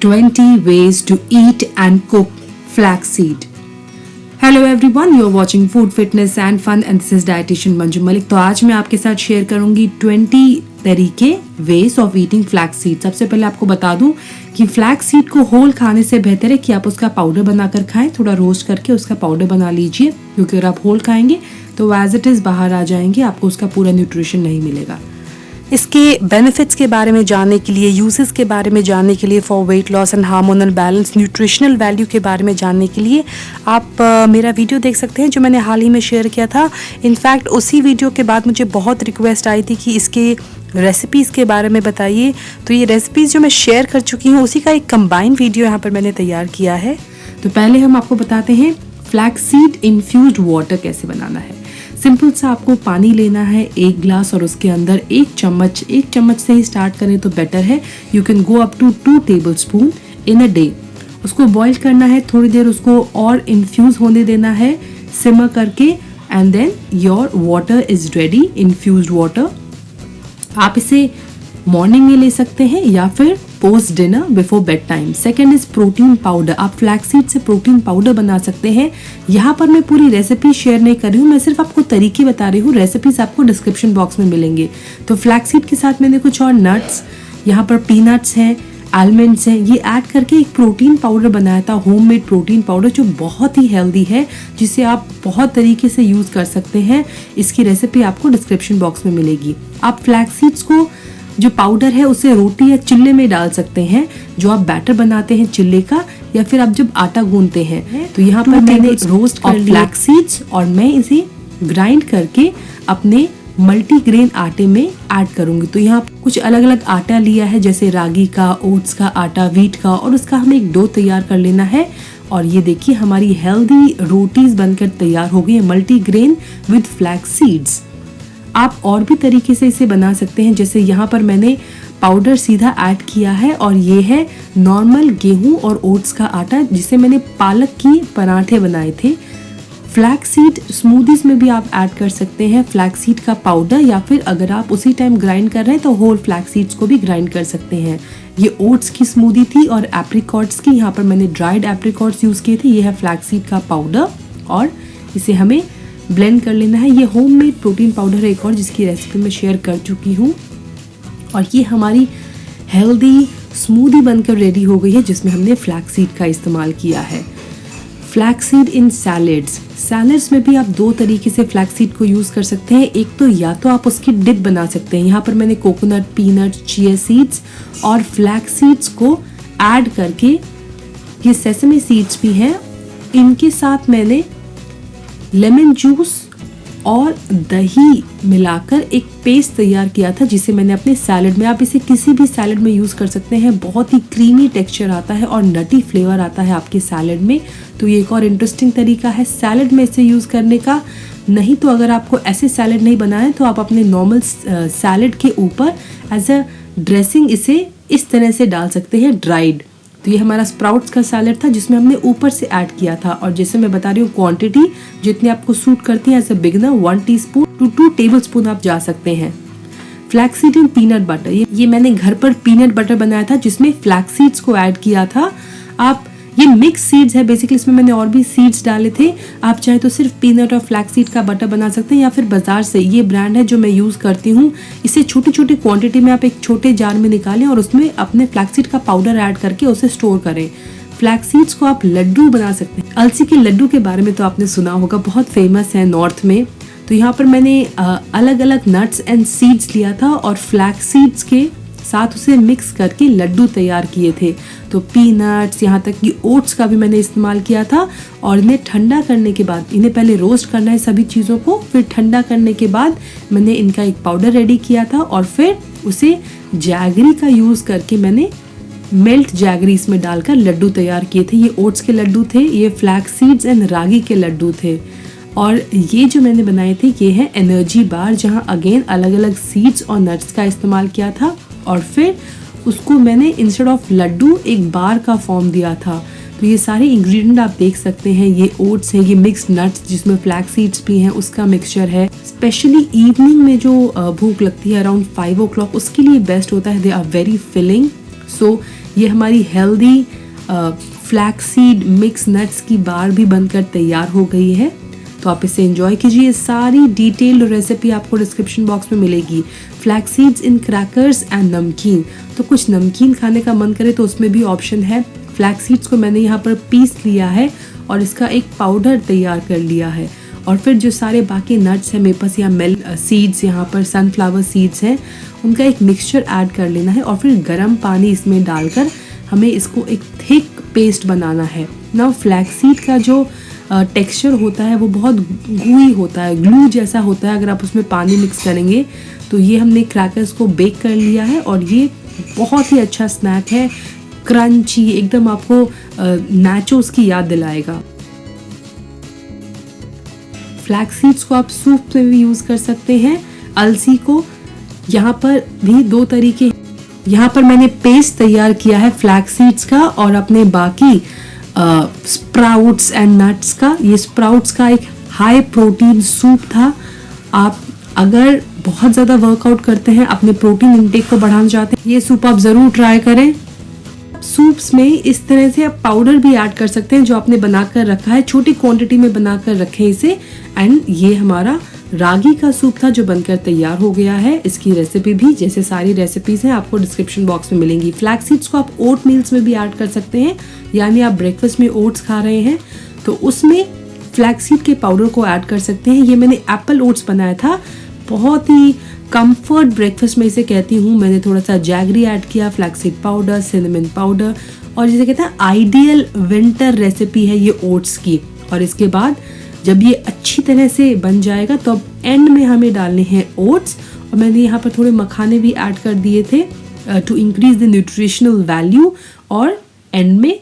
20 ways to eat and cook flaxseed. Hello everyone, you are watching Food Fitness and Fun and this is dietitian Manju Malik. तो आज मैं आपके साथ share करूंगी 20 तरीके ways of eating flax seed. सबसे पहले आपको बता दूं कि फ्लैक्स सीड को होल खाने से बेहतर है कि आप उसका पाउडर बनाकर खाएं। थोड़ा रोस्ट करके उसका पाउडर बना लीजिए, क्योंकि अगर आप होल खाएंगे तो एज इट इज बाहर आ जाएंगे, आपको उसका पूरा न्यूट्रिशन नहीं मिलेगा। इसके बेनिफिट्स के बारे में जानने के लिए, यूजेस के बारे में जानने के लिए, for weight loss and hormonal balance, nutritional value के बारे में जानने के लिए आप मेरा वीडियो देख सकते हैं जो मैंने हाल ही में शेयर किया था। इनफैक्ट उसी वीडियो के बाद मुझे बहुत रिक्वेस्ट आई थी कि इसके रेसिपीज़ के बारे में बताइए। तो ये रेसिपीज़ जो मैं शेयर कर चुकी हूँ उसी का एक कंबाइंड वीडियो यहाँ पर मैंने तैयार किया है। तो पहले हम आपको बताते हैं फ्लैक्स सीड इन्फ्यूज्ड वाटर कैसे बनाना है। सिंपल सा आपको पानी लेना है 1 ग्लास और उसके अंदर 1 चम्मच से ही स्टार्ट करें तो बेटर है। You can go up to 2 tablespoon in a day. उसको बॉईल करना है थोड़ी देर, उसको और इन्फ्यूज होने देना है सिमर करके, and then your water is ready, infused water. आप इसे मॉर्निंग में ले सकते हैं या फिर post dinner before bed time. Second is protein powder. आप फ्लैक्सीड से प्रोटीन पाउडर बना सकते हैं। यहाँ पर मैं पूरी रेसिपी शेयर नहीं कर रही हूँ, मैं सिर्फ आपको तरीके बता रही हूँ। रेसिपीज आपको डिस्क्रिप्शन बॉक्स में मिलेंगे। तो फ्लैक्सीड के साथ मैंने कुछ और नट्स, यहाँ पर पीनट्स हैं, आलमंड्स हैं, ये ऐड करके एक प्रोटीन पाउडर बनाया था, होममेड प्रोटीन पाउडर, जो बहुत ही हेल्दी है, जिसे आप बहुत तरीके से यूज कर सकते हैं। इसकी रेसिपी आपको डिस्क्रिप्शन बॉक्स में मिलेगी। आप फ्लैक्सीड्स को जो पाउडर है उसे रोटी या चिल्ले में डाल सकते हैं, जो आप बैटर बनाते हैं चिल्ले का, या फिर आप जब आटा गूंथते हैं। तो यहाँ पर मैंने रोस्ट कर लिया फ्लैक्स सीड्स और मैं इसे ग्राइंड करके अपने मल्टीग्रेन आटे में ऐड करूंगी। तो यहाँ कुछ अलग अलग आटा लिया है, जैसे रागी का, ओट्स का आटा, व्हीट का, और उसका हमें एक डो तैयार कर लेना है। और ये देखिए हमारी हेल्दी रोटीज बनकर तैयार हो गई है, मल्टीग्रेन विद फ्लैक्स सीड्स। आप और भी तरीके से इसे बना सकते हैं, जैसे यहाँ पर मैंने पाउडर सीधा ऐड किया है और ये है नॉर्मल गेहूं और ओट्स का आटा, जिसे मैंने पालक की पराठे बनाए थे। फ्लैक्स सीड स्मूदीज में भी आप ऐड कर सकते हैं फ्लैक्स सीड का पाउडर, या फिर अगर आप उसी टाइम ग्राइंड कर रहे हैं तो होल फ्लैक्स सीड्स को भी ग्राइंड कर सकते हैं। ये ओट्स की स्मूदी थी और एप्रिकॉट्स की, यहाँ पर मैंने ड्राइड एप्रिकॉट्स यूज किए थे। ये है फ्लैक्स सीड का पाउडर और इसे हमें ब्लेंड कर लेना है। ये होममेड प्रोटीन पाउडर है एक और, जिसकी रेसिपी मैं शेयर कर चुकी हूँ। और ये हमारी हेल्दी स्मूदी बनकर रेडी हो गई है, जिसमें हमने फ्लैक्स सीड का इस्तेमाल किया है। फ्लैक्स सीड इन सैलेड्स में भी आप 2 तरीके से फ्लैक्स सीड को यूज कर सकते हैं। एक तो या तो आप उसकी डिप बना सकते हैं। यहाँ पर मैंने कोकोनट, पीनट, चिया सीड्स और फ्लैक्स सीड्स को ऐड करके, ये सेसमी सीड्स भी हैं, इनके साथ मैंने लेमन जूस और दही मिलाकर एक पेस्ट तैयार किया था, जिसे मैंने अपने सैलेड में, आप इसे किसी भी सैलेड में यूज कर सकते हैं। बहुत ही क्रीमी टेक्सचर आता है और नटी फ्लेवर आता है आपके सैलेड में। तो ये एक और इंटरेस्टिंग तरीका है सैलेड में इसे यूज करने का। नहीं तो अगर आपको ऐसे सैलेड नहीं बनाए तो आप अपने नॉर्मल सैलेड के ऊपर एज अ ड्रेसिंग इसे इस तरह से डाल सकते हैं, ड्राइड। तो ये हमारा स्प्राउट्स का सैलेड था, जिसमें हमने ऊपर से ऐड किया था। और जैसे मैं बता रही हूँ, क्वांटिटी जितनी आपको सूट करती है as a beginner, 1 teaspoon to 2 tablespoon आप जा सकते हैं। Flax seed in peanut butter, ये मैंने घर पर पीनट बटर बनाया था, जिसमें फ्लैक्स सीड्स को ऐड किया था। आप ये मिक्स सीड्स है बेसिकली, इसमें मैंने और भी सीड्स डाले थे। आप चाहे तो सिर्फ पीनट और फ्लैक्स सीड का बटर बना सकते हैं, या फिर बाजार से, ये ब्रांड है जो मैं यूज करती हूँ, इसे छोटी छोटी क्वांटिटी में आप एक छोटे जार में निकालें और उसमें अपने फ्लैक्स सीड का पाउडर ऐड करके उसे स्टोर करें। फ्लैक्स सीड्स को आप लड्डू बना सकते हैं। अलसी के लड्डू के बारे में तो आपने सुना होगा, बहुत फेमस है नॉर्थ में। तो यहाँ पर मैंने अलग अलग नट्स एंड सीड्स लिया था और फ्लैक्स सीड्स के साथ उसे मिक्स करके लड्डू तैयार किए थे। तो पीनट्स, यहाँ तक कि ओट्स का भी मैंने इस्तेमाल किया था। और इन्हें ठंडा करने के बाद, इन्हें पहले रोस्ट करना है सभी चीज़ों को, फिर ठंडा करने के बाद मैंने इनका एक पाउडर रेडी किया था और फिर उसे जैगरी का यूज़ करके मैंने मेल्ट जैगरी इसमें डालकर लड्डू तैयार किए थे। ये ओट्स के लड्डू थे, ये फ्लैक्स सीड्स एंड रागी के लड्डू थे। और ये जो मैंने बनाए थे ये है एनर्जी बार, जहाँ अगेन अलग अलग सीड्स और नट्स का इस्तेमाल किया था और फिर उसको मैंने इंस्टेड ऑफ लड्डू एक बार का फॉर्म दिया था। तो ये सारे इंग्रेडिएंट आप देख सकते हैं, ये ओट्स है, ये मिक्स्ड नट्स जिसमें फ्लैक्स सीड्स भी हैं, उसका मिक्सचर है। स्पेशली इवनिंग में जो भूख लगती है अराउंड 5 o'clock, उसके लिए बेस्ट होता है। दे आर वेरी फिलिंग सो ये हमारी हेल्दी फ्लैक्सीड मिक्स नट्स की बार भी बनकर तैयार हो गई है। तो आप इसे एंजॉय कीजिए। सारी डिटेल्ड रेसिपी आपको डिस्क्रिप्शन बॉक्स में मिलेगी। फ्लैक्सीड्स इन क्रैकर्स एंड नमकीन, तो कुछ नमकीन खाने का मन करे तो उसमें भी ऑप्शन है। फ्लैक्सीड्स को मैंने यहाँ पर पीस लिया है और इसका एक पाउडर तैयार कर लिया है। और फिर जो सारे बाकी नट्स हैं मेरे पास, यहाँ मेल सीड्स, यहाँ पर सनफ्लावर सीड्स हैं, उनका एक मिक्सचर ऐड कर लेना है और फिर गर्म पानी इसमें डालकर हमें इसको एक थिक पेस्ट बनाना है ना। फ्लैक्सीड का जो टेक्सचर होता है वो बहुत गूई होता है, ग्लू जैसा होता है अगर आप उसमें पानी मिक्स करेंगे। तो ये हमने क्रैकर्स को बेक कर लिया है और ये बहुत ही अच्छा स्नैक है, क्रंची, एकदम आपको नाचोस की याद दिलाएगा। फ्लैक्स सीड्स को आप सूप में भी यूज कर सकते हैं। अलसी को यहाँ पर भी दो तरीके, यहाँ पर मैंने पेस्ट तैयार किया है फ्लैक्स सीड्स का और अपने बाकी स्प्राउट्स एंड नट्स का। ये स्प्राउट्स का एक हाई प्रोटीन सूप था। आप अगर बहुत ज़्यादा वर्कआउट करते हैं, अपने प्रोटीन इंटेक को बढ़ाना चाहते हैं, ये सूप आप ज़रूर ट्राई करें। सूप्स में इस तरह से आप पाउडर भी ऐड कर सकते हैं जो आपने बनाकर रखा है, छोटी क्वांटिटी में बनाकर रखें इसे। एंड ये हमारा रागी का सूप था जो बनकर तैयार हो गया है। इसकी रेसिपी भी, जैसे सारी रेसिपीज हैं, आपको डिस्क्रिप्शन बॉक्स में मिलेंगी। फ्लैक्स सीड्स को आप ओट मील्स में भी ऐड कर सकते हैं, यानी आप ब्रेकफास्ट में ओट्स खा रहे हैं तो उसमें फ्लैक्स सीड के पाउडर को ऐड कर सकते हैं। ये मैंने एप्पल ओट्स बनाया था, बहुत ही कंफर्ट ब्रेकफास्ट में इसे कहती हूँ। मैंने थोड़ा सा जैगरी ऐड किया, flax seed powder, cinnamon powder, और जिसे कहते हैं आइडियल विंटर रेसिपी है ये ओट्स की। और इसके बाद जब ये अच्छी तरह से बन जाएगा तो अब एंड में हमें डालने हैं ओट्स, और मैंने यहाँ पर थोड़े मखाने भी ऐड कर दिए थे to increase the nutritional value, और एंड में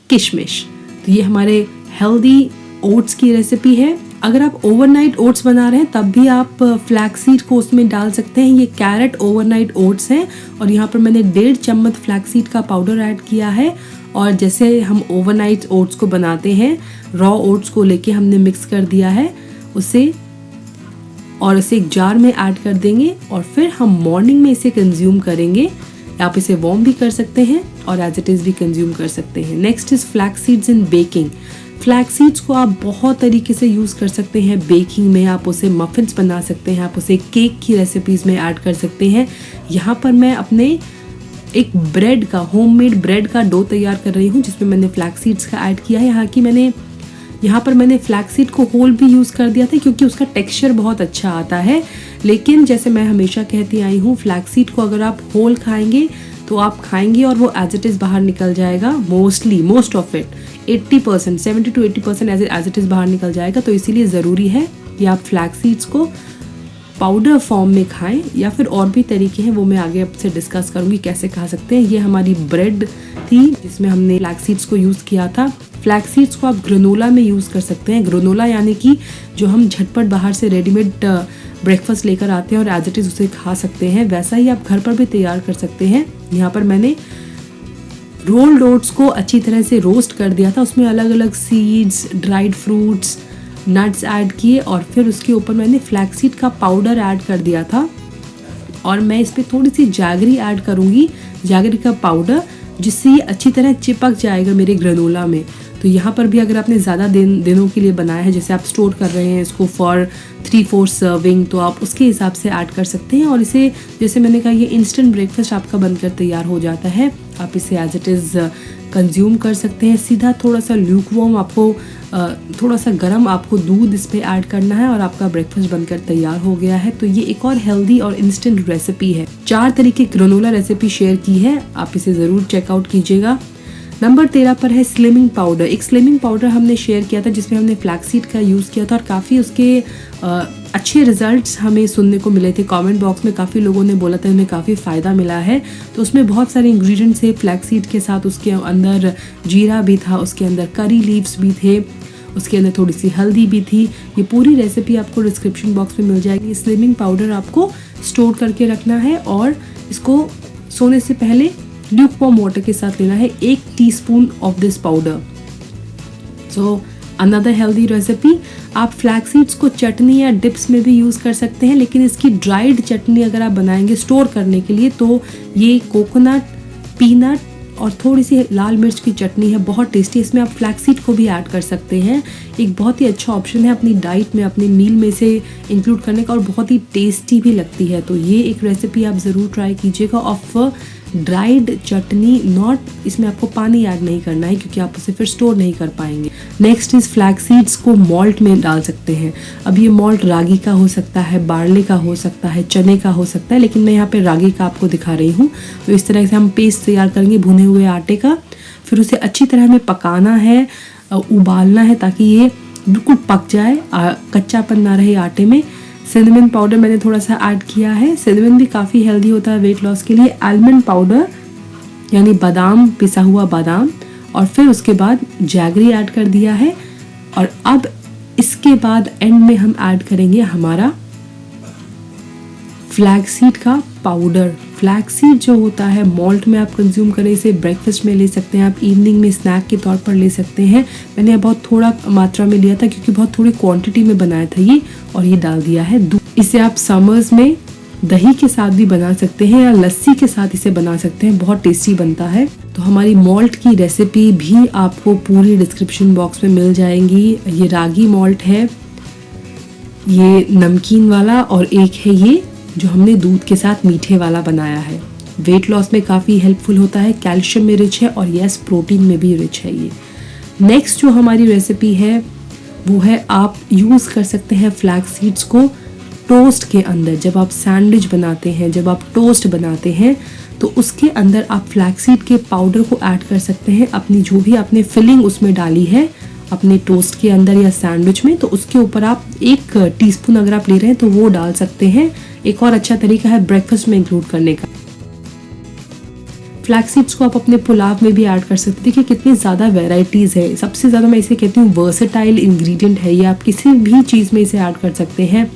किशमिश। तो ये हमारे हेल्दी ओट्स की रेसिपी है। अगर आप ओवरनाइट ओट्स बना रहे हैं तब भी आप फ्लैक्स सीड को उसमें डाल सकते हैं। ये कैरेट ओवरनाइट ओट्स हैं और यहाँ पर मैंने 1.5 चम्मच फ्लैक्स सीड का पाउडर ऐड किया है। और जैसे हम ओवरनाइट ओट्स को बनाते हैं, रॉ ओट्स को लेके हमने मिक्स कर दिया है उसे, और इसे एक जार में ऐड कर देंगे और फिर हम मॉर्निंग में इसे कंज्यूम करेंगे। आप इसे वार्म भी कर सकते हैं और एज इट इज़ भी कंज्यूम कर सकते हैं। Next is flax seeds in baking. Flex seeds को आप बहुत तरीके से यूज़ कर सकते हैं बेकिंग में। आप उसे मफिन्स बना सकते हैं, आप उसे केक की रेसिपीज़ में ऐड कर सकते हैं। यहाँ पर मैं अपने एक ब्रेड का, होममेड ब्रेड का डो तैयार कर रही हूँ जिसमें मैंने फ्लैक्स सीड्स का ऐड किया है। यहाँ पर मैंने फ्लैक्स सीड को होल भी यूज़ कर दिया था क्योंकि उसका टेक्सचर बहुत अच्छा आता है। लेकिन जैसे मैं हमेशा कहती आई हूँ, फ्लैक्स सीड को अगर आप होल खाएंगे तो आप खाएंगे और वो एज इट इज़ बाहर निकल जाएगा। Most of it 80%, 70 to 80% as it is बाहर निकल जाएगा। तो इसीलिए ज़रूरी है कि आप फ्लैक्स सीड्स को पाउडर फॉर्म में खाएं, या फिर और भी तरीके हैं वो मैं आगे आपसे डिस्कस करूंगी कैसे खा सकते हैं। ये हमारी ब्रेड थी जिसमें हमने फ्लैक्स सीड्स को यूज़ किया था। फ्लैक्स सीड्स को आप ग्रेनोला में यूज़ कर सकते हैं। ग्रेनोला यानी कि जो हम झटपट बाहर से रेडीमेड ब्रेकफास्ट लेकर आते हैं और एज इट इज़ उसे खा सकते हैं, वैसा ही आप घर पर भी तैयार कर सकते हैं। यहाँ पर मैंने रोल्ड ओट्स को अच्छी तरह से रोस्ट कर दिया था, उसमें अलग अलग seeds, dried fruits, nuts add किए और फिर उसके ऊपर मैंने फ्लैक्स सीड का पाउडर ऐड कर दिया था। और मैं इस पर थोड़ी सी जैगरी ऐड करूँगी, जैगरी का पाउडर, जिससे ये अच्छी तरह चिपक जाएगा मेरे ग्रेनोला में। तो यहाँ पर भी अगर आपने ज़्यादा दिनों के लिए बनाया है, जैसे आप स्टोर कर रहे हैं इसको फॉर 3-4 सर्विंग, तो आप उसके हिसाब से ऐड कर सकते हैं। और इसे, जैसे मैंने कहा, ये इंस्टेंट ब्रेकफास्ट आपका बनकर तैयार हो जाता है। आप इसे एज इट इज़ कंज्यूम कर सकते हैं सीधा। थोड़ा सा ल्यूकवार्म, आपको थोड़ा सा गर्म आपको दूध इस पर ऐड करना है और आपका ब्रेकफास्ट बनकर तैयार हो गया है। तो ये एक और हेल्दी और इंस्टेंट रेसिपी है। 4 तरीके ग्रेनोला रेसिपी शेयर की है, आप इसे ज़रूर चेकआउट कीजिएगा। नंबर 13 पर है स्लिमिंग पाउडर। एक स्लिमिंग पाउडर हमने शेयर किया था जिसमें हमने फ्लैक्स सीड का यूज़ किया था और काफ़ी उसके अच्छे रिजल्ट्स हमें सुनने को मिले थे। कमेंट बॉक्स में काफ़ी लोगों ने बोला था उन्हें काफ़ी फ़ायदा मिला है। तो उसमें बहुत सारे इंग्रेडिएंट्स थे फ्लैक्स सीड के साथ, उसके अंदर जीरा भी था, उसके अंदर करी लीव्स भी थे, उसके अंदर थोड़ी सी हल्दी भी थी। ये पूरी रेसिपी आपको डिस्क्रिप्शन बॉक्स में मिल जाएगी। स्लिमिंग पाउडर आपको स्टोर करके रखना है और इसको सोने से पहले ल्यूकवार्म वाटर के साथ लेना है, 1 teaspoon of this powder. So another healthy recipe, आप फ्लैक्स सीड्स को चटनी या डिप्स में भी यूज़ कर सकते हैं, लेकिन इसकी ड्राइड चटनी अगर आप बनाएंगे स्टोर करने के लिए तो ये कोकोनट पीनट और थोड़ी सी लाल मिर्च की चटनी है, बहुत टेस्टी। इसमें आप फ्लैक्सीड को भी ऐड कर सकते हैं। एक बहुत ही अच्छा ऑप्शन है अपनी डाइट में, अपनी मील में से इंक्लूड करने का, और बहुत ही टेस्टी भी लगती है। तो ये एक रेसिपी आप ज़रूर ट्राई कीजिएगा ऑफ ड्राइड चटनी। नॉट, इसमें आपको पानी ऐड नहीं करना है क्योंकि आप उसे फिर स्टोर नहीं कर पाएंगे। नेक्स्ट इज फ्लैक्सीड्स को मॉल्ट में डाल सकते हैं। अब ये मॉल्ट रागी का हो सकता है, बार्ले का हो सकता है, चने का हो सकता है, लेकिन मैं यहाँ पे रागी का आपको दिखा रही हूँ। तो इस तरह से हम पेस्ट तैयार करेंगे भुने हुए आटे का। फिर उसे अच्छी तरह हमें पकाना है, उबालना है ताकि ये बिल्कुल पक जाए, कच्चापन ना रहे आटे में। सिनेमन पाउडर मैंने थोड़ा सा ऐड किया है। सिनेमन भी काफ़ी हेल्दी होता है वेट लॉस के लिए। आलमंड पाउडर यानी बादाम, पिसा हुआ बादाम, और फिर उसके बाद जैगरी ऐड कर दिया है। और अब इसके बाद एंड में हम ऐड करेंगे हमारा फ्लैक्सीड का पाउडर। फ्लैक्सीड जो होता है मॉल्ट में आप कंज्यूम करें, इसे ब्रेकफास्ट में ले सकते हैं, आप इवनिंग में स्नैक के तौर पर ले सकते हैं। मैंने बहुत थोड़ा मात्रा में लिया था क्योंकि बहुत थोड़ी क्वांटिटी में बनाया था ये, और ये डाल दिया है दूध। इसे आप समर्स में दही के साथ भी बना सकते हैं या लस्सी के साथ इसे बना सकते हैं, बहुत टेस्टी बनता है। तो हमारी मॉल्ट की रेसिपी भी आपको पूरी डिस्क्रिप्शन बॉक्स में मिल जाएंगी। ये रागी मॉल्ट है, ये नमकीन वाला, और एक है ये जो हमने दूध के साथ मीठे वाला बनाया है। वेट लॉस में काफ़ी हेल्पफुल होता है, कैल्शियम में रिच है, और यस प्रोटीन में भी रिच है ये। नेक्स्ट जो हमारी रेसिपी है वो है, आप यूज़ कर सकते हैं फ्लैक्स सीड्स को टोस्ट के अंदर। जब आप सैंडविच बनाते हैं, जब आप टोस्ट बनाते हैं, तो उसके अंदर आप फ्लैक्सीड के पाउडर को ऐड कर सकते हैं। अपनी जो भी आपने फिलिंग उसमें डाली है अपने टोस्ट के अंदर या सैंडविच में, तो उसके ऊपर आप 1 टीस्पून अगर आप ले रहे हैं तो वो डाल सकते हैं। एक और अच्छा तरीका है ब्रेकफास्ट में इंक्लूड करने का। फ्लैक्सीड्स को आप अपने पुलाव में भी ऐड कर सकते हैं। देखिए कितनी ज़्यादा वेराइटीज़ है। सबसे ज़्यादा मैं इसे कहती हूँ वर्सेटाइल इंग्रेडिएंट है ये, आप किसी भी चीज़ में इसे ऐड कर सकते हैं।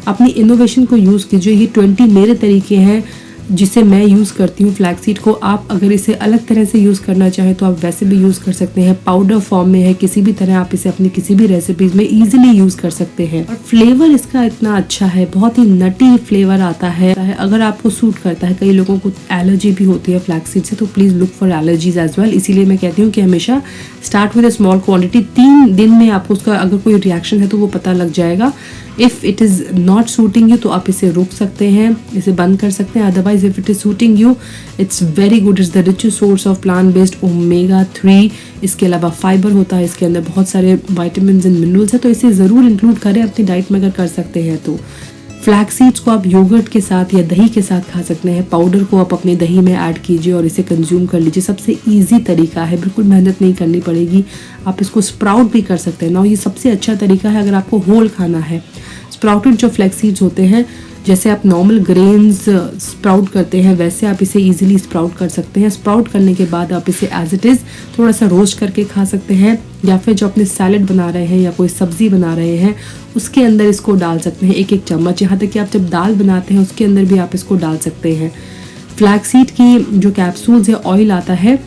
अपनी इनोवेशन को यूज़ कीजिए। ये 20 मेरे तरीके हैं जिसे मैं यूज़ करती हूँ फ्लैक्सीड को। आप अगर इसे अलग तरह से यूज़ करना चाहें तो आप वैसे भी यूज़ कर सकते हैं। पाउडर फॉर्म में है, किसी भी तरह आप इसे अपनी किसी भी रेसिपीज़ में ईजिली यूज़ कर सकते हैं। और फ्लेवर इसका इतना अच्छा है, बहुत ही नटी फ्लेवर आता है। अगर आपको सूट करता है, कई लोगों को एलर्जी भी होती है फ्लैक्सीड से, तो please look for allergies as well. इसीलिए मैं कहती हूँ कि हमेशा start with a small quantity. 3 दिन में आपको उसका अगर कोई रिएक्शन है तो वो पता लग जाएगा। If it is not shooting you तो आप इसे रोक सकते हैं, इसे बंद कर सकते हैं। Otherwise if it is suiting you, it's very good. It's the richest source of plant based omega 3। इसके अलावा फाइबर होता है, इसके अंदर बहुत सारे वाइटामिन एंड मिनरल्स है, तो इसे ज़रूर इंक्लूड करें अपनी डाइट में अगर कर सकते हैं तो। फ्लैक्सीड्स को आप योगर्ट के साथ या दही के साथ खा सकते हैं। पाउडर को आप अपने दही में ऐड कीजिए और इसे कंज्यूम कर लीजिए। सबसे इजी तरीका है, बिल्कुल मेहनत नहीं करनी पड़ेगी। आप इसको स्प्राउट भी कर सकते हैं ना, ये सबसे अच्छा तरीका है अगर आपको होल खाना है। स्प्राउटेड जो फ्लैक्सीड्स होते हैं, जैसे आप नॉर्मल ग्रेन्स स्प्राउट करते हैं वैसे आप इसे इजीली स्प्राउट कर सकते हैं। स्प्राउट करने के बाद आप इसे एज इट इज़ थोड़ा सा रोस्ट करके खा सकते हैं, या फिर जो अपने सैलेड बना रहे हैं या कोई सब्जी बना रहे हैं उसके अंदर इसको डाल सकते हैं 1-1 चम्मच। यहाँ तक कि आप जब दाल बनाते हैं उसके अंदर भी आप इसको डाल सकते हैं। फ्लैक्सीड की जो कैप्सूल्स या ऑयल आता है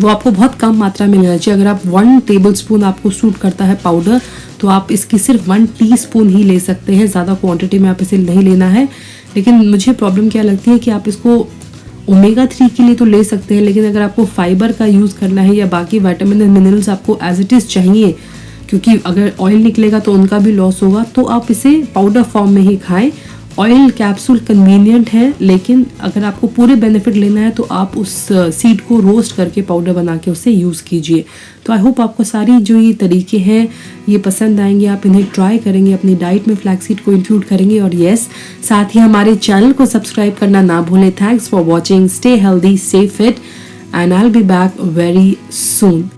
वो आपको बहुत कम मात्रा में लेना चाहिए। अगर आप 1 टेबलस्पून आपको सूट करता है पाउडर, तो आप इसकी सिर्फ 1 टीस्पून ही ले सकते हैं। ज़्यादा क्वांटिटी में आप इसे नहीं लेना है। लेकिन मुझे प्रॉब्लम क्या लगती है कि आप इसको ओमेगा 3 के लिए तो ले सकते हैं, लेकिन अगर आपको फाइबर का यूज़ करना है या बाकी विटामिन एंड मिनरल्स आपको एज इट इज़ चाहिए, क्योंकि अगर ऑयल निकलेगा तो उनका भी लॉस होगा, तो आप इसे पाउडर फॉर्म में ही खाएं। ऑयल कैप्सूल कन्वीनियंट है, लेकिन अगर आपको पूरे बेनिफिट लेना है तो आप उस सीड को रोस्ट करके पाउडर बना के उसे यूज़ कीजिए। तो आई होप आपको सारी जो ये तरीके हैं ये पसंद आएंगे, आप इन्हें ट्राई करेंगे, अपनी डाइट में फ्लैक्सीड को इंक्लूड करेंगे। और यस, साथ ही हमारे चैनल को सब्सक्राइब करना ना भूलें। Thanks for watching, stay healthy, stay fit, and I will be back very soon.